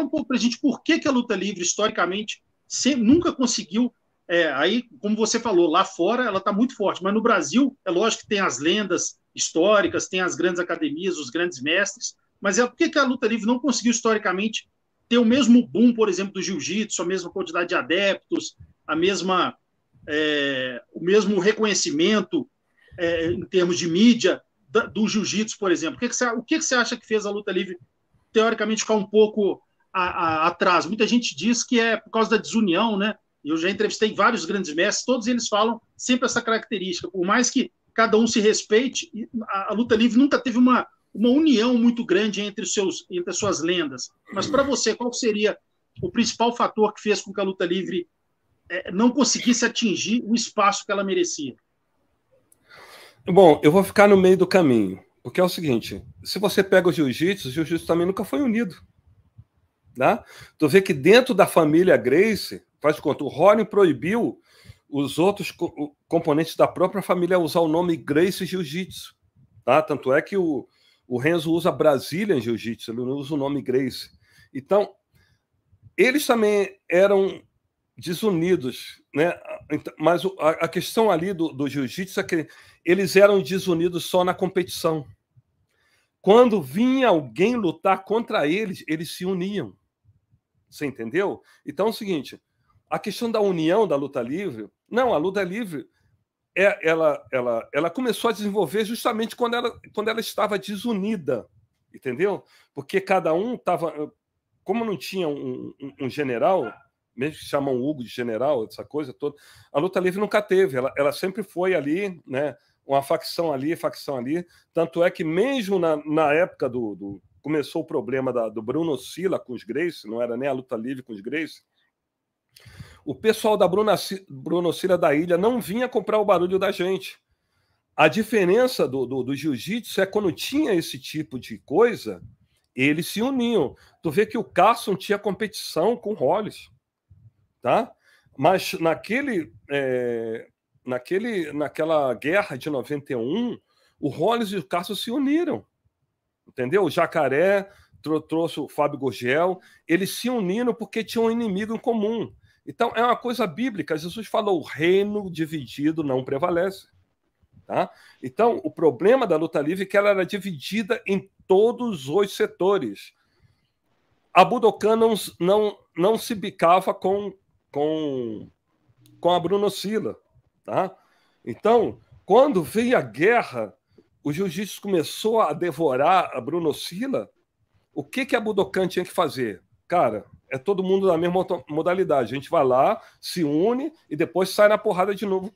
um pouco para a gente por que a luta livre, historicamente, nunca conseguiu. Aí, como você falou, lá fora ela está muito forte, mas no Brasil, é lógico que tem as lendas históricas, tem as grandes academias, os grandes mestres, mas por que a luta livre não conseguiu, historicamente, ter o mesmo boom, por exemplo, do jiu-jitsu, a mesma quantidade de adeptos, o mesmo reconhecimento em termos de mídia do jiu-jitsu, por exemplo? O que você acha que fez a luta livre, teoricamente, ficar um pouco atrás? Muita gente diz que é por causa da desunião, né? Eu já entrevistei vários grandes mestres, todos eles falam sempre essa característica. Por mais que cada um se respeite, a luta livre nunca teve uma união muito grande entre as suas lendas. Mas para você, qual seria o principal fator que fez com que a luta livre não conseguisse atingir o espaço que ela merecia? Bom, eu vou ficar no meio do caminho, porque é o seguinte, se você pega o jiu-jitsu também nunca foi unido. Tá? Tu vê que dentro da família Gracie, faz de conta, o Rory proibiu os outros componentes da própria família a usar o nome Gracie Jiu-Jitsu. Tá? Tanto é que o Renzo usa Brazilian Jiu-Jitsu, ele não usa o nome Gracie. Então, eles também eram desunidos, né? Mas a questão ali do jiu-jitsu é que eles eram desunidos só na competição. Quando vinha alguém lutar contra eles, eles se uniam. Você entendeu? Então é o seguinte, a questão da união da luta livre, não, a luta livre ela começou a desenvolver justamente quando ela estava desunida, entendeu? Porque cada um estava, como não tinha um general, mesmo que chamam o Hugo de general, essa coisa toda, a luta livre nunca teve, ela sempre foi ali, né? Uma facção ali, tanto é que mesmo na época começou o problema do Bruno Silla com os Gracie, não era nem a luta livre com os Gracie, o pessoal da Bruno Silla da Ilha não vinha comprar o barulho da gente. A diferença do jiu-jitsu é quando tinha esse tipo de coisa, eles se uniam. Tu vê que o Carson tinha competição com o Hollis, tá? Mas naquela guerra de 91, o Hollis e o Carson se uniram, entendeu? O Jacaré trouxe o Fábio Gurgel, eles se uniram porque tinham um inimigo em comum. Então, é uma coisa bíblica. Jesus falou, o reino dividido não prevalece. Tá? Então, o problema da luta livre é que ela era dividida em todos os setores. A Budokan não se bicava com a Bruno Silla. Tá? Então, quando veio a guerra, o jiu-jitsu começou a devorar a Bruno Silla. O que a Budokan tinha que fazer? Cara, é todo mundo na mesma modalidade. A gente vai lá, se une e depois sai na porrada de novo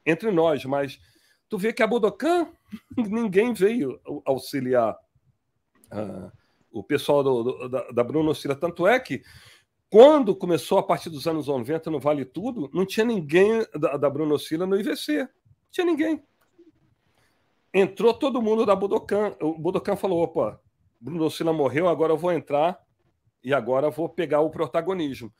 entre nós. Mas tu vê que a Budokan, ninguém veio auxiliar o pessoal da Bruno Silla. Tanto é que quando começou a partir dos anos 90 no Vale Tudo, não tinha ninguém da Bruno Silla no IVC. Não tinha ninguém. Entrou todo mundo da Budokan. O Budokan falou, opa, Bruno Silla morreu, agora eu vou entrar e agora eu vou pegar o protagonismo.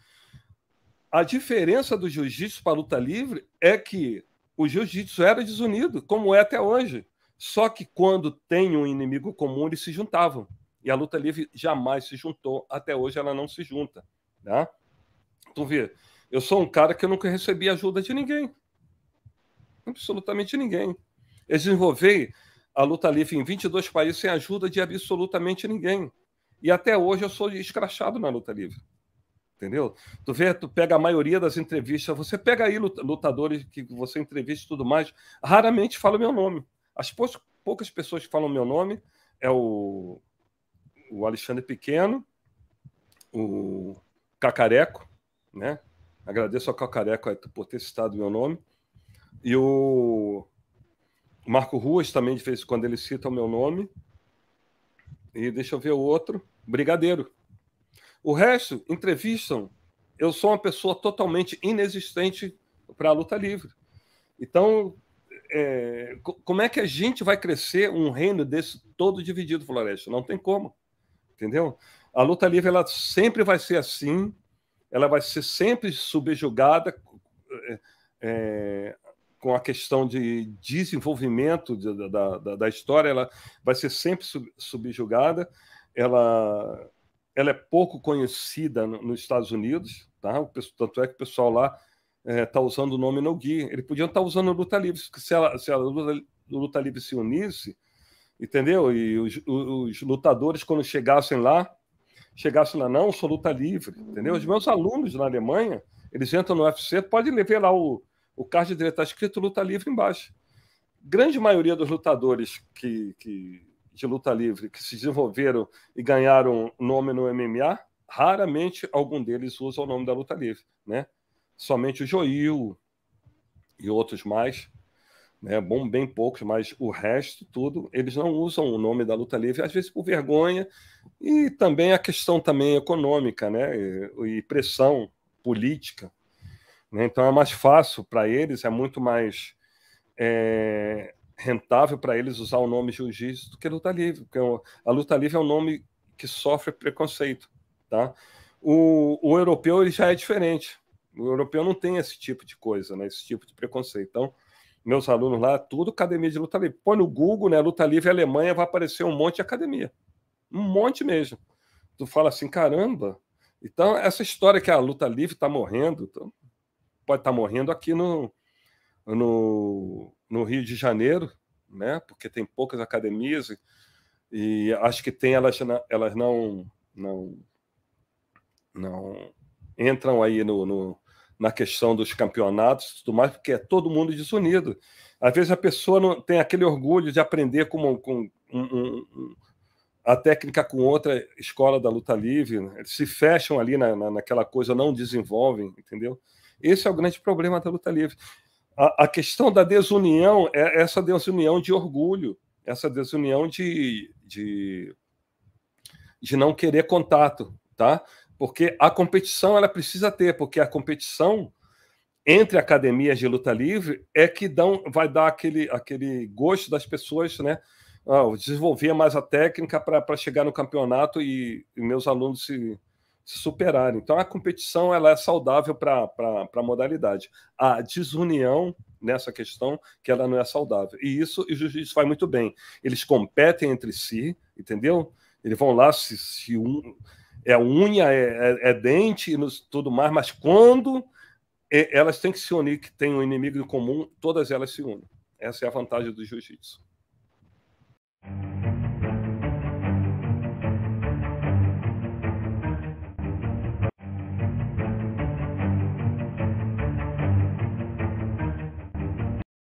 A diferença do jiu-jitsu para a luta livre é que o jiu-jitsu era desunido, como é até hoje. Só que quando tem um inimigo comum, eles se juntavam. E a luta livre jamais se juntou. Até hoje ela não se junta. Tá? Tu vê, eu sou um cara que eu nunca recebi ajuda de ninguém. Absolutamente ninguém. Eu desenvolvi a luta livre em 22 países sem ajuda de absolutamente ninguém. E até hoje eu sou escrachado na luta livre. Entendeu? Tu vê, tu pega a maioria das entrevistas, você pega aí lutadores que você entrevista e tudo mais, raramente fala o meu nome. As poucas pessoas que falam o meu nome é o Alexandre Pequeno, o Cacareco, né? Agradeço ao Cacareco por ter citado o meu nome, e o Marco Ruas também, de vez em quando ele cita o meu nome, e deixa eu ver o outro, Brigadeiro. O resto, entrevistam. Eu sou uma pessoa totalmente inexistente para a luta livre. Então, como é que a gente vai crescer um reino desse todo dividido, Floresta? Não tem como. Entendeu? A luta livre ela sempre vai ser assim, ela vai ser sempre subjugada com a questão de desenvolvimento da história, ela vai ser sempre subjugada, ela ela é pouco conhecida nos Estados Unidos, tá? Tanto é que o pessoal lá está usando o nome no Gi. Eles podiam estar usando luta livre, porque se a luta livre se unisse, entendeu? E os lutadores, quando chegassem lá, não, sou luta livre, entendeu? Os meus alunos na Alemanha, eles entram no UFC, pode ver lá o card dele, está escrito luta livre embaixo. Grande maioria dos lutadores de luta livre que se desenvolveram e ganharam nome no MMA, raramente algum deles usa o nome da luta livre, né? Somente o Joil e outros mais, né? Bem poucos, mas o resto, tudo, eles não usam o nome da luta livre, às vezes por vergonha, e também a questão também econômica, né? E pressão política, né? Então é mais fácil para eles, é muito mais rentável para eles usar o nome jiu-jitsu do que luta livre, porque a luta livre é um nome que sofre preconceito, tá? O europeu ele já é diferente. O europeu não tem esse tipo de coisa, né? Esse tipo de preconceito. Então, meus alunos lá, tudo academia de luta livre. Põe no Google, né? Luta livre Alemanha, vai aparecer um monte de academia. Um monte mesmo. Tu fala assim, caramba. Então, essa história que a luta livre está morrendo, então, pode estar morrendo aqui no Rio de Janeiro, né? Porque tem poucas academias e acho que elas não entram aí na questão dos campeonatos e tudo mais, porque é todo mundo desunido. Às vezes a pessoa não tem aquele orgulho de aprender a técnica com outra escola da luta livre, né? Eles se fecham ali naquela coisa, não desenvolvem, entendeu? Esse é o grande problema da luta livre. A questão da desunião é essa desunião de orgulho, essa desunião de não querer contato, tá? Porque a competição ela precisa ter, porque a competição entre academias de luta livre é que vai dar aquele gosto das pessoas, né? Desenvolver mais a técnica para chegar no campeonato e meus alunos se superarem. Então, a competição ela é saudável para a modalidade. A desunião nessa questão, que ela não é saudável. E isso o jiu-jitsu faz muito bem. Eles competem entre si, entendeu? Eles vão lá, é unha, é dente e tudo mais, mas quando elas têm que se unir, que tem um inimigo em comum, todas elas se unem. Essa é a vantagem do jiu-jitsu.